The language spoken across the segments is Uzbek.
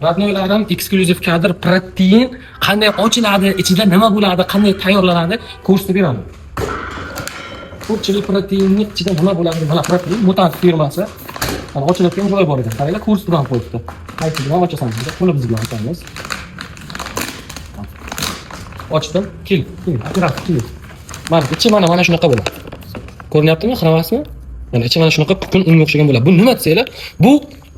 Radnoylarim eksklyuziv kadr protein qanday ochiladi, ichida nima bo'ladi, qanday tayyorlanadi ko'rsatib beraman. Ko'pchilik proteinni ichida nima bo'ladi, mana protein mutant firmasi ochilayotgan joyi bor ekan. Qaranglar, ko'rsatib ham qo'yibdi. Qaysi bilan ochasan deb qo'limiz bilan ochamiz. Ochdim, kel, operatsiya kel. Ichi mana shunaqa bo'ladi. Ko'ryaptimi, xiramasmi? Mana ichi mana shunaqa kukun unga o'xshagan bo'ladi. Bu nima desanglar, bu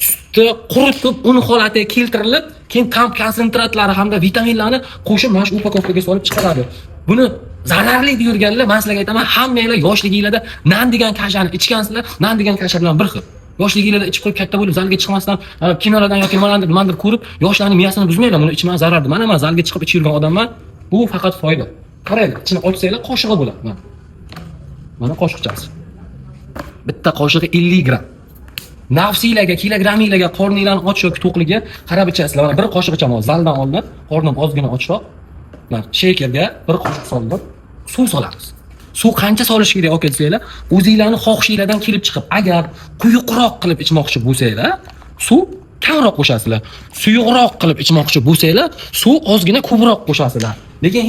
sutni quritib, un holatiga keltirilib, keyin kamp konsentratlari hamda vitaminlarni qo'shib mana shu upakovkaga solib chiqaradi. Buni zararli deb yurganlar, men sizlarga aytaman, hammanglar yoshliginglarda nan degan kashani ichgansizlar, nan degan kasha bilan bir xil. Yoshliginglarda ichib qo'yib katta bo'lib, zalga chiqmasdan, kinolardan yoki nimadir ko'rib, yoshlarning miyasini buzmanglar. Buni ichman zarar deb. Mana zalga chiqib ichib yurgan odamman, bu faqat foyda. Qarang, ichini ochsanglar qoshig'i bo'ladi. Mana qoshiqchasi. Bitta qoshig'i 50 gram. Nafsiylarga, kilogramminglarga, qorninglarni och yoki to'qligiga qarab ichasizlar. Mana bir qoshiq ichaman, zaldan oldin, qornim ozgina ochroq. Mana shakerga bir qoshiq solib, suv solamiz. Suv qancha solish kerak aka desanglar, o'zingizlarning xohishingizdan kelib chiqib, agar quyuqroq qilib ichmoqchi bo'lsanglar, suv kamroq qo'shasizlar. Suyuqroq qilib ichmoqchi bo'lsanglar, suv ozgina ko'proq qo'shasizlar. Lekin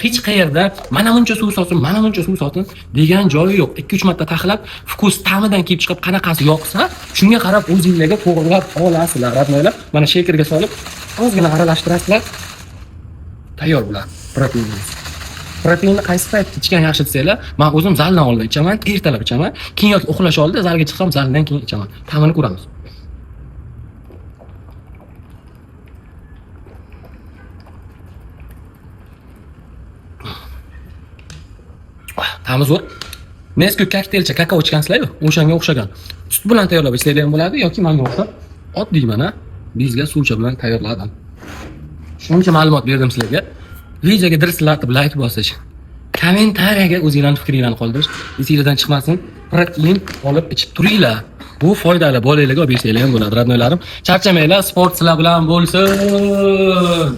hech qayerda mana buncha suv solsin, mana buncha suv solsin degan joyi yo'q. 2-3 marta taxlab, vkus ta'midan kelib chiqib qanaqasi yoqsa, shunga qarab o'zingizlarga to'g'rilab olasizlar. Radnoylar mana shakerga solib, ozgina aralashtirasizlar. Tayyor bo'ladi proteiningiz. Proteinni qaysi paytda ichgan yaxshi desanglar, men o'zim zaldan oldin ichaman, ertalab ichaman, keyin yoki uxlash oldida zalga chiqsam, zaldan keyin ichaman. Ta'mini ko'ramiz. Ta'mi zo'r. Nesquik kokteylcha kakao ichgansizlar-ku, o'shanga o'xshagan. Sut bilan tayyorlab ichsanglar ham bo'ladi yoki menga o'xshab oddiy mana bizga suvcha bilan tayyorladim. Shuncha ma'lumot berdim sizlarga. Videoga dirslatib like bosish, kommentariyaga o'zingizlarning fikringizni qoldirish, esingizdan chiqmasin. Protein olib ichib turinglar. Bu foydali, bolalarga olib bersanglar ham bo'ladi. Radnoylarim, charchamanglar, sport sizlar bilan bo'lsin.